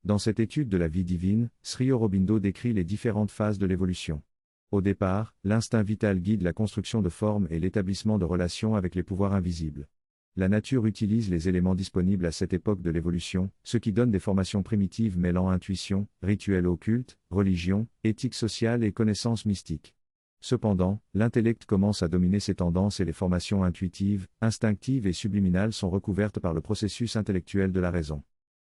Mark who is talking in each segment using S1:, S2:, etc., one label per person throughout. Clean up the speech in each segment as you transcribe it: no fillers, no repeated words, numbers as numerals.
S1: Dans cette étude de la vie divine, Sri Aurobindo décrit les différentes phases de l'évolution. Au départ, l'instinct vital guide la construction de formes et l'établissement de relations avec les pouvoirs invisibles. La nature utilise les éléments disponibles à cette époque de l'évolution, ce qui donne des formations primitives mêlant intuition, rituels occultes, religion, éthique sociale et connaissances mystiques. Cependant, l'intellect commence à dominer ces tendances et les formations intuitives, instinctives et subliminales sont recouvertes par le processus intellectuel de la raison.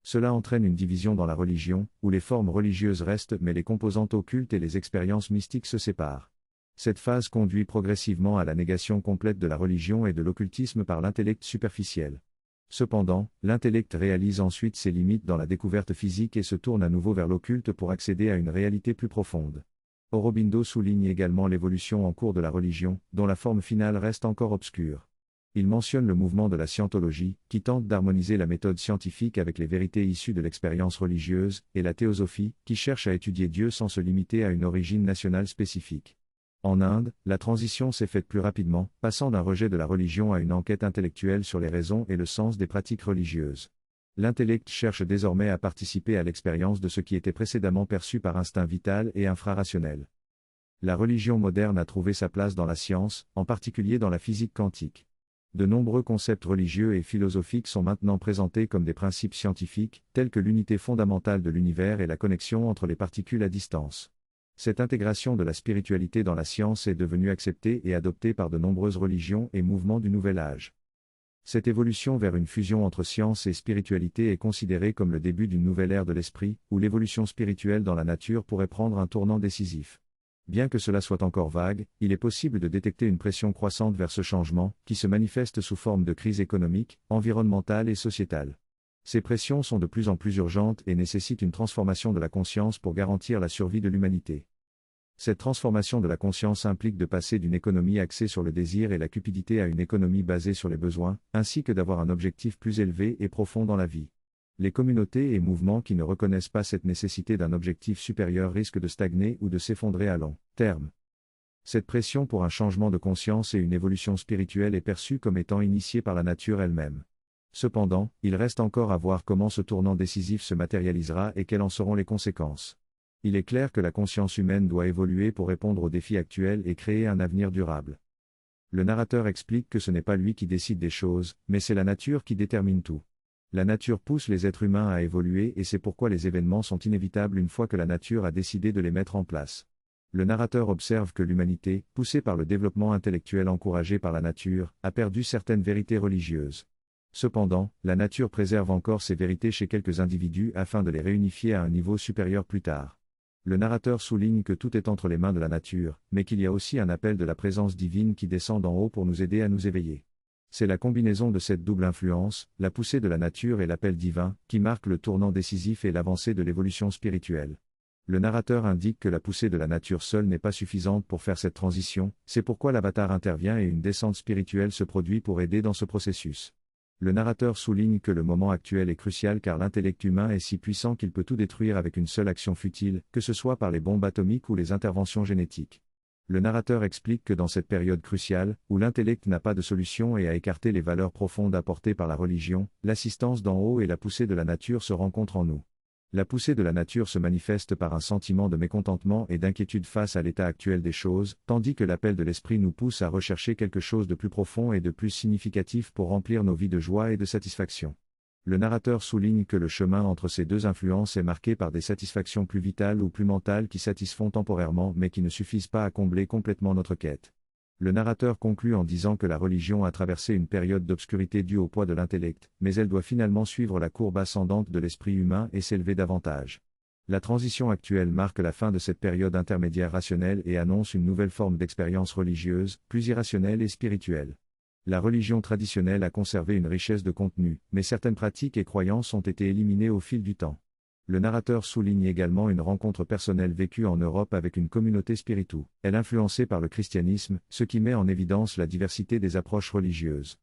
S1: Cela entraîne une division dans la religion, où les formes religieuses restent mais les composantes occultes et les expériences mystiques se séparent. Cette phase conduit progressivement à la négation complète de la religion et de l'occultisme par l'intellect superficiel. Cependant, l'intellect réalise ensuite ses limites dans la découverte physique et se tourne à nouveau vers l'occulte pour accéder à une réalité plus profonde. Aurobindo souligne également l'évolution en cours de la religion, dont la forme finale reste encore obscure. Il mentionne le mouvement de la scientologie, qui tente d'harmoniser la méthode scientifique avec les vérités issues de l'expérience religieuse, et la théosophie, qui cherche à étudier Dieu sans se limiter à une origine nationale spécifique. En Inde, la transition s'est faite plus rapidement, passant d'un rejet de la religion à une enquête intellectuelle sur les raisons et le sens des pratiques religieuses. L'intellect cherche désormais à participer à l'expérience de ce qui était précédemment perçu par instinct vital et infrarationnel. La religion moderne a trouvé sa place dans la science, en particulier dans la physique quantique. De nombreux concepts religieux et philosophiques sont maintenant présentés comme des principes scientifiques, tels que l'unité fondamentale de l'univers et la connexion entre les particules à distance. Cette intégration de la spiritualité dans la science est devenue acceptée et adoptée par de nombreuses religions et mouvements du Nouvel Âge. Cette évolution vers une fusion entre science et spiritualité est considérée comme le début d'une nouvelle ère de l'esprit, où l'évolution spirituelle dans la nature pourrait prendre un tournant décisif. Bien que cela soit encore vague, il est possible de détecter une pression croissante vers ce changement, qui se manifeste sous forme de crise économique, environnementale et sociétale. Ces pressions sont de plus en plus urgentes et nécessitent une transformation de la conscience pour garantir la survie de l'humanité. Cette transformation de la conscience implique de passer d'une économie axée sur le désir et la cupidité à une économie basée sur les besoins, ainsi que d'avoir un objectif plus élevé et profond dans la vie. Les communautés et mouvements qui ne reconnaissent pas cette nécessité d'un objectif supérieur risquent de stagner ou de s'effondrer à long terme. Cette pression pour un changement de conscience et une évolution spirituelle est perçue comme étant initiée par la nature elle-même. Cependant, il reste encore à voir comment ce tournant décisif se matérialisera et quelles en seront les conséquences. Il est clair que la conscience humaine doit évoluer pour répondre aux défis actuels et créer un avenir durable. Le narrateur explique que ce n'est pas lui qui décide des choses, mais c'est la nature qui détermine tout. La nature pousse les êtres humains à évoluer et c'est pourquoi les événements sont inévitables une fois que la nature a décidé de les mettre en place. Le narrateur observe que l'humanité, poussée par le développement intellectuel encouragé par la nature, a perdu certaines vérités religieuses. Cependant, la nature préserve encore ces vérités chez quelques individus afin de les réunifier à un niveau supérieur plus tard. Le narrateur souligne que tout est entre les mains de la nature, mais qu'il y a aussi un appel de la présence divine qui descend d'en haut pour nous aider à nous éveiller. C'est la combinaison de cette double influence, la poussée de la nature et l'appel divin, qui marque le tournant décisif et l'avancée de l'évolution spirituelle. Le narrateur indique que la poussée de la nature seule n'est pas suffisante pour faire cette transition, c'est pourquoi l'avatar intervient et une descente spirituelle se produit pour aider dans ce processus. Le narrateur souligne que le moment actuel est crucial car l'intellect humain est si puissant qu'il peut tout détruire avec une seule action futile, que ce soit par les bombes atomiques ou les interventions génétiques. Le narrateur explique que dans cette période cruciale, où l'intellect n'a pas de solution et a écarté les valeurs profondes apportées par la religion, l'assistance d'en haut et la poussée de la nature se rencontrent en nous. La poussée de la nature se manifeste par un sentiment de mécontentement et d'inquiétude face à l'état actuel des choses, tandis que l'appel de l'esprit nous pousse à rechercher quelque chose de plus profond et de plus significatif pour remplir nos vies de joie et de satisfaction. Le narrateur souligne que le chemin entre ces deux influences est marqué par des satisfactions plus vitales ou plus mentales qui satisfont temporairement mais qui ne suffisent pas à combler complètement notre quête. Le narrateur conclut en disant que la religion a traversé une période d'obscurité due au poids de l'intellect, mais elle doit finalement suivre la courbe ascendante de l'esprit humain et s'élever davantage. La transition actuelle marque la fin de cette période intermédiaire rationnelle et annonce une nouvelle forme d'expérience religieuse, plus irrationnelle et spirituelle. La religion traditionnelle a conservé une richesse de contenu, mais certaines pratiques et croyances ont été éliminées au fil du temps. Le narrateur souligne également une rencontre personnelle vécue en Europe avec une communauté spirituelle influencée par le christianisme, ce qui met en évidence la diversité des approches religieuses.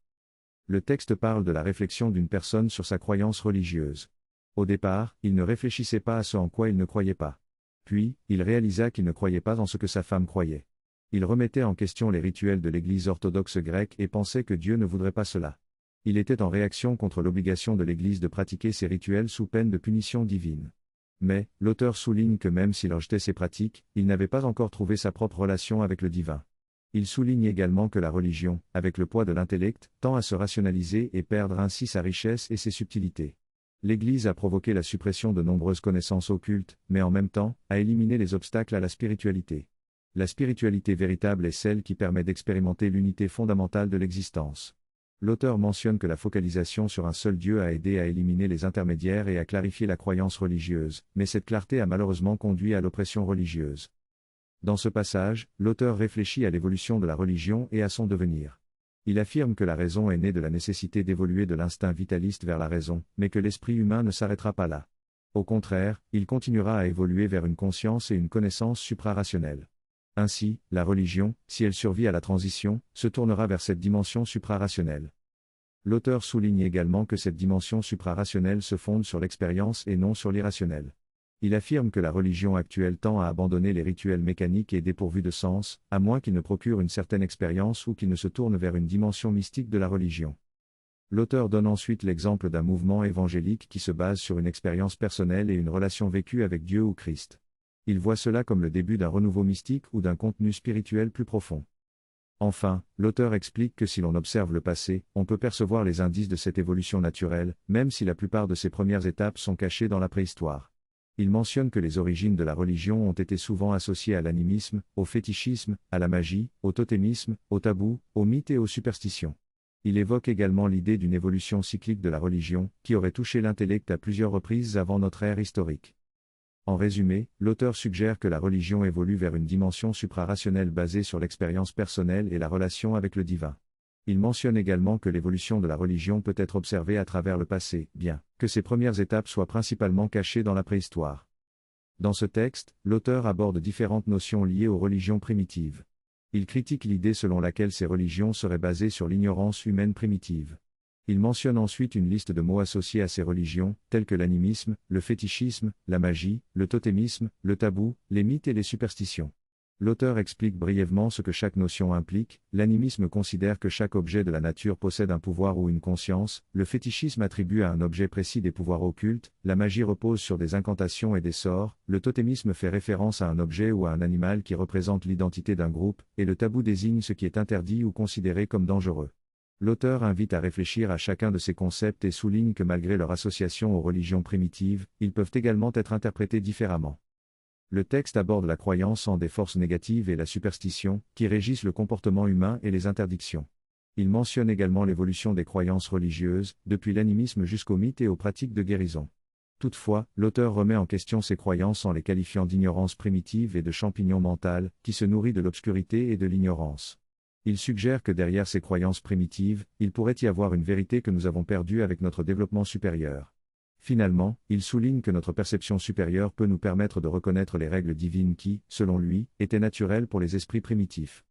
S1: Le texte parle de la réflexion d'une personne sur sa croyance religieuse. Au départ, il ne réfléchissait pas à ce en quoi il ne croyait pas. Puis, il réalisa qu'il ne croyait pas en ce que sa femme croyait. Il remettait en question les rituels de l'Église orthodoxe grecque et pensait que Dieu ne voudrait pas cela. Il était en réaction contre l'obligation de l'Église de pratiquer ces rituels sous peine de punition divine. Mais, l'auteur souligne que même s'il rejetait ces pratiques, il n'avait pas encore trouvé sa propre relation avec le divin. Il souligne également que la religion, avec le poids de l'intellect, tend à se rationaliser et perdre ainsi sa richesse et ses subtilités. L'Église a provoqué la suppression de nombreuses connaissances occultes, mais en même temps, a éliminé les obstacles à la spiritualité. La spiritualité véritable est celle qui permet d'expérimenter l'unité fondamentale de l'existence. L'auteur mentionne que la focalisation sur un seul Dieu a aidé à éliminer les intermédiaires et à clarifier la croyance religieuse, mais cette clarté a malheureusement conduit à l'oppression religieuse. Dans ce passage, l'auteur réfléchit à l'évolution de la religion et à son devenir. Il affirme que la raison est née de la nécessité d'évoluer de l'instinct vitaliste vers la raison, mais que l'esprit humain ne s'arrêtera pas là. Au contraire, il continuera à évoluer vers une conscience et une connaissance suprarationnelle. Ainsi, la religion, si elle survit à la transition, se tournera vers cette dimension suprarationnelle. L'auteur souligne également que cette dimension suprarationnelle se fonde sur l'expérience et non sur l'irrationnel. Il affirme que la religion actuelle tend à abandonner les rituels mécaniques et dépourvus de sens, à moins qu'ils ne procurent une certaine expérience ou qu'ils ne se tournent vers une dimension mystique de la religion. L'auteur donne ensuite l'exemple d'un mouvement évangélique qui se base sur une expérience personnelle et une relation vécue avec Dieu ou Christ. Il voit cela comme le début d'un renouveau mystique ou d'un contenu spirituel plus profond. Enfin, l'auteur explique que si l'on observe le passé, on peut percevoir les indices de cette évolution naturelle, même si la plupart de ces premières étapes sont cachées dans la préhistoire. Il mentionne que les origines de la religion ont été souvent associées à l'animisme, au fétichisme, à la magie, au totémisme, au tabou, aux mythes et aux superstitions. Il évoque également l'idée d'une évolution cyclique de la religion, qui aurait touché l'intellect à plusieurs reprises avant notre ère historique. En résumé, l'auteur suggère que la religion évolue vers une dimension suprarationnelle basée sur l'expérience personnelle et la relation avec le divin. Il mentionne également que l'évolution de la religion peut être observée à travers le passé, bien que ces premières étapes soient principalement cachées dans la préhistoire. Dans ce texte, l'auteur aborde différentes notions liées aux religions primitives. Il critique l'idée selon laquelle ces religions seraient basées sur l'ignorance humaine primitive. Il mentionne ensuite une liste de mots associés à ces religions, tels que l'animisme, le fétichisme, la magie, le totémisme, le tabou, les mythes et les superstitions. L'auteur explique brièvement ce que chaque notion implique. L'animisme considère que chaque objet de la nature possède un pouvoir ou une conscience, le fétichisme attribue à un objet précis des pouvoirs occultes, la magie repose sur des incantations et des sorts, le totémisme fait référence à un objet ou à un animal qui représente l'identité d'un groupe, et le tabou désigne ce qui est interdit ou considéré comme dangereux. L'auteur invite à réfléchir à chacun de ces concepts et souligne que malgré leur association aux religions primitives, ils peuvent également être interprétés différemment. Le texte aborde la croyance en des forces négatives et la superstition, qui régissent le comportement humain et les interdictions. Il mentionne également l'évolution des croyances religieuses, depuis l'animisme jusqu'aux mythes et aux pratiques de guérison. Toutefois, l'auteur remet en question ces croyances en les qualifiant d'ignorance primitive et de champignon mental, qui se nourrit de l'obscurité et de l'ignorance. Il suggère que derrière ces croyances primitives, il pourrait y avoir une vérité que nous avons perdue avec notre développement supérieur. Finalement, il souligne que notre perception supérieure peut nous permettre de reconnaître les règles divines qui, selon lui, étaient naturelles pour les esprits primitifs.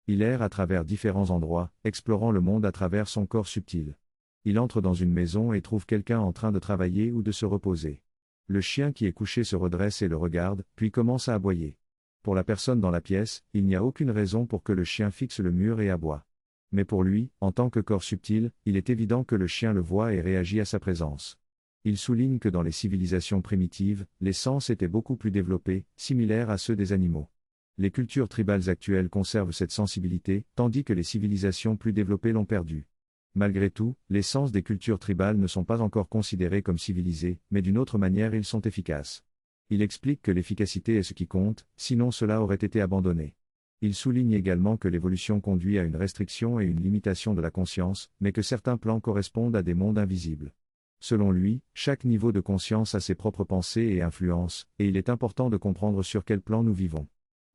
S1: Il erre à travers différents endroits, explorant le monde à travers son corps subtil. Il entre dans une maison et trouve quelqu'un en train de travailler ou de se reposer. Le chien qui est couché se redresse et le regarde, puis commence à aboyer. Pour la personne dans la pièce, il n'y a aucune raison pour que le chien fixe le mur et aboie. Mais pour lui, en tant que corps subtil, il est évident que le chien le voit et réagit à sa présence. Il souligne que dans les civilisations primitives, les sens étaient beaucoup plus développés, similaires à ceux des animaux. Les cultures tribales actuelles conservent cette sensibilité, tandis que les civilisations plus développées l'ont perdue. Malgré tout, les sens des cultures tribales ne sont pas encore considérés comme civilisés, mais d'une autre manière ils sont efficaces. Il explique que l'efficacité est ce qui compte, sinon cela aurait été abandonné. Il souligne également que l'évolution conduit à une restriction et une limitation de la conscience, mais que certains plans correspondent à des mondes invisibles. Selon lui, chaque niveau de conscience a ses propres pensées et influences, et il est important de comprendre sur quel plan nous vivons.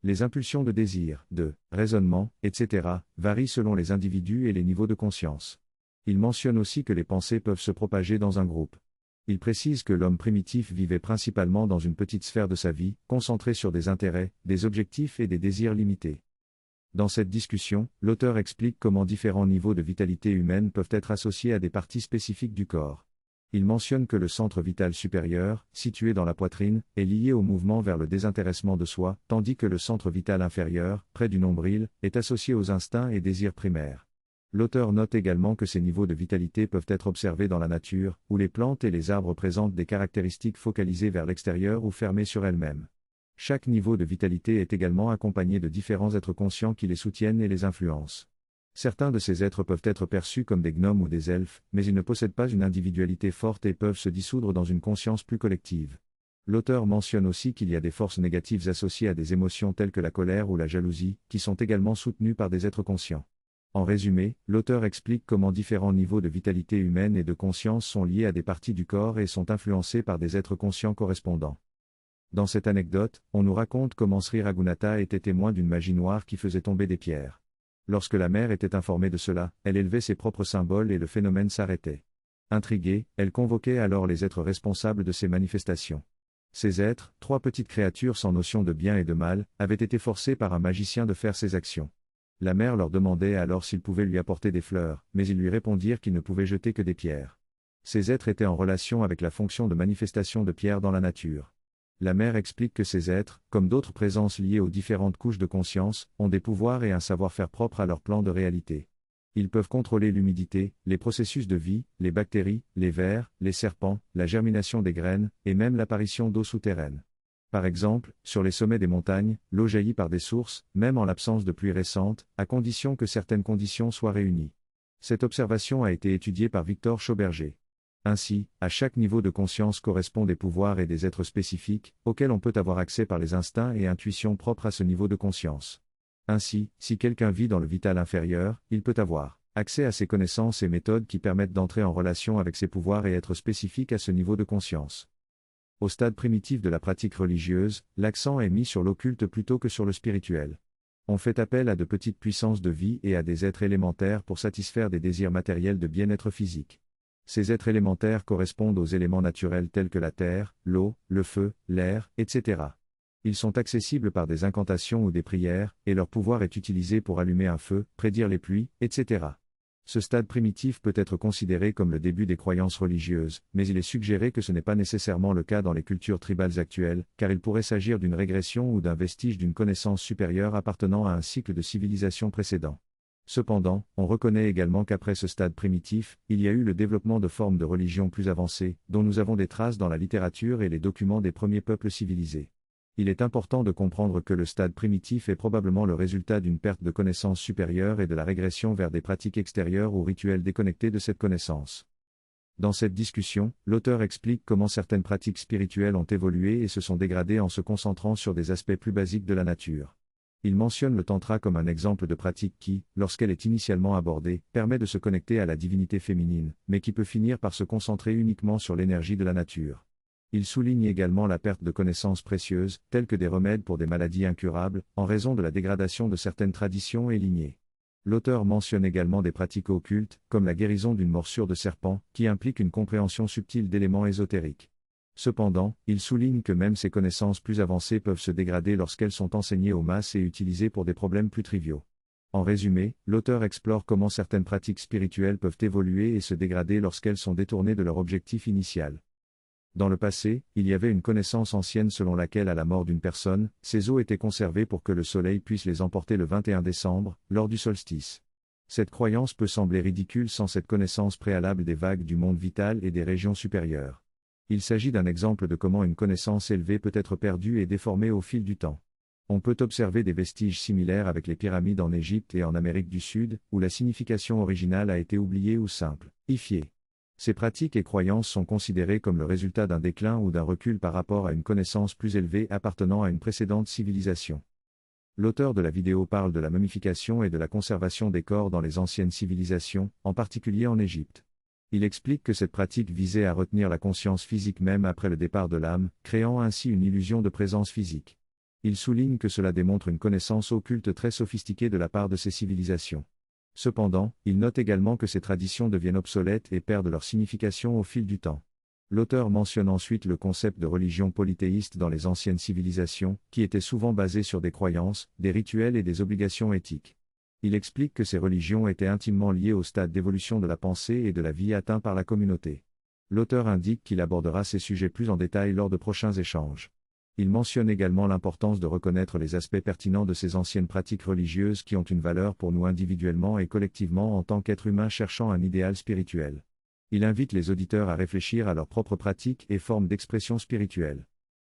S1: Les impulsions de désir, de raisonnement, etc., varient selon les individus et les niveaux de conscience. Il mentionne aussi que les pensées peuvent se propager dans un groupe. Il précise que l'homme primitif vivait principalement dans une petite sphère de sa vie, concentrée sur des intérêts, des objectifs et des désirs limités. Dans cette discussion, l'auteur explique comment différents niveaux de vitalité humaine peuvent être associés à des parties spécifiques du corps. Il mentionne que le centre vital supérieur, situé dans la poitrine, est lié au mouvement vers le désintéressement de soi, tandis que le centre vital inférieur, près du nombril, est associé aux instincts et désirs primaires. L'auteur note également que ces niveaux de vitalité peuvent être observés dans la nature, où les plantes et les arbres présentent des caractéristiques focalisées vers l'extérieur ou fermées sur elles-mêmes. Chaque niveau de vitalité est également accompagné de différents êtres conscients qui les soutiennent et les influencent. Certains de ces êtres peuvent être perçus comme des gnomes ou des elfes, mais ils ne possèdent pas une individualité forte et peuvent se dissoudre dans une conscience plus collective. L'auteur mentionne aussi qu'il y a des forces négatives associées à des émotions telles que la colère ou la jalousie, qui sont également soutenues par des êtres conscients. En résumé, l'auteur explique comment différents niveaux de vitalité humaine et de conscience sont liés à des parties du corps et sont influencés par des êtres conscients correspondants. Dans cette anecdote, on nous raconte comment Sri Raghunatha était témoin d'une magie noire qui faisait tomber des pierres. Lorsque la mère était informée de cela, elle élevait ses propres symboles et le phénomène s'arrêtait. Intriguée, elle convoquait alors les êtres responsables de ces manifestations. Ces êtres, 3 petites créatures sans notion de bien et de mal, avaient été forcés par un magicien de faire ces actions. La mère leur demandait alors s'ils pouvaient lui apporter des fleurs, mais ils lui répondirent qu'ils ne pouvaient jeter que des pierres. Ces êtres étaient en relation avec la fonction de manifestation de pierres dans la nature. La mère explique que ces êtres, comme d'autres présences liées aux différentes couches de conscience, ont des pouvoirs et un savoir-faire propre à leur plan de réalité. Ils peuvent contrôler l'humidité, les processus de vie, les bactéries, les vers, les serpents, la germination des graines, et même l'apparition d'eau souterraine. Par exemple, sur les sommets des montagnes, l'eau jaillit par des sources, même en l'absence de pluie récente, à condition que certaines conditions soient réunies. Cette observation a été étudiée par Victor Schauberger. Ainsi, à chaque niveau de conscience correspond des pouvoirs et des êtres spécifiques, auxquels on peut avoir accès par les instincts et intuitions propres à ce niveau de conscience. Ainsi, si quelqu'un vit dans le vital inférieur, il peut avoir accès à ces connaissances et méthodes qui permettent d'entrer en relation avec ses pouvoirs et être spécifique à ce niveau de conscience. Au stade primitif de la pratique religieuse, l'accent est mis sur l'occulte plutôt que sur le spirituel. On fait appel à de petites puissances de vie et à des êtres élémentaires pour satisfaire des désirs matériels de bien-être physique. Ces êtres élémentaires correspondent aux éléments naturels tels que la terre, l'eau, le feu, l'air, etc. Ils sont accessibles par des incantations ou des prières, et leur pouvoir est utilisé pour allumer un feu, prédire les pluies, etc. Ce stade primitif peut être considéré comme le début des croyances religieuses, mais il est suggéré que ce n'est pas nécessairement le cas dans les cultures tribales actuelles, car il pourrait s'agir d'une régression ou d'un vestige d'une connaissance supérieure appartenant à un cycle de civilisation précédent. Cependant, on reconnaît également qu'après ce stade primitif, il y a eu le développement de formes de religion plus avancées, dont nous avons des traces dans la littérature et les documents des premiers peuples civilisés. Il est important de comprendre que le stade primitif est probablement le résultat d'une perte de connaissance supérieure et de la régression vers des pratiques extérieures ou rituels déconnectés de cette connaissance. Dans cette discussion, l'auteur explique comment certaines pratiques spirituelles ont évolué et se sont dégradées en se concentrant sur des aspects plus basiques de la nature. Il mentionne le tantra comme un exemple de pratique qui, lorsqu'elle est initialement abordée, permet de se connecter à la divinité féminine, mais qui peut finir par se concentrer uniquement sur l'énergie de la nature. Il souligne également la perte de connaissances précieuses, telles que des remèdes pour des maladies incurables, en raison de la dégradation de certaines traditions et lignées. L'auteur mentionne également des pratiques occultes, comme la guérison d'une morsure de serpent, qui implique une compréhension subtile d'éléments ésotériques. Cependant, il souligne que même ces connaissances plus avancées peuvent se dégrader lorsqu'elles sont enseignées aux masses et utilisées pour des problèmes plus triviaux. En résumé, l'auteur explore comment certaines pratiques spirituelles peuvent évoluer et se dégrader lorsqu'elles sont détournées de leur objectif initial. Dans le passé, il y avait une connaissance ancienne selon laquelle à la mort d'une personne, ses os étaient conservés pour que le soleil puisse les emporter le 21 décembre, lors du solstice. Cette croyance peut sembler ridicule sans cette connaissance préalable des vagues du monde vital et des régions supérieures. Il s'agit d'un exemple de comment une connaissance élevée peut être perdue et déformée au fil du temps. On peut observer des vestiges similaires avec les pyramides en Égypte et en Amérique du Sud, où la signification originale a été oubliée ou simplifiée. Ces pratiques et croyances sont considérées comme le résultat d'un déclin ou d'un recul par rapport à une connaissance plus élevée appartenant à une précédente civilisation. L'auteur de la vidéo parle de la momification et de la conservation des corps dans les anciennes civilisations, en particulier en Égypte. Il explique que cette pratique visait à retenir la conscience physique même après le départ de l'âme, créant ainsi une illusion de présence physique. Il souligne que cela démontre une connaissance occulte très sophistiquée de la part de ces civilisations. Cependant, il note également que ces traditions deviennent obsolètes et perdent leur signification au fil du temps. L'auteur mentionne ensuite le concept de religion polythéiste dans les anciennes civilisations, qui était souvent basé sur des croyances, des rituels et des obligations éthiques. Il explique que ces religions étaient intimement liées au stade d'évolution de la pensée et de la vie atteint par la communauté. L'auteur indique qu'il abordera ces sujets plus en détail lors de prochains échanges. Il mentionne également l'importance de reconnaître les aspects pertinents de ces anciennes pratiques religieuses qui ont une valeur pour nous individuellement et collectivement en tant qu'êtres humains cherchant un idéal spirituel. Il invite les auditeurs à réfléchir à leurs propres pratiques et formes d'expression spirituelle.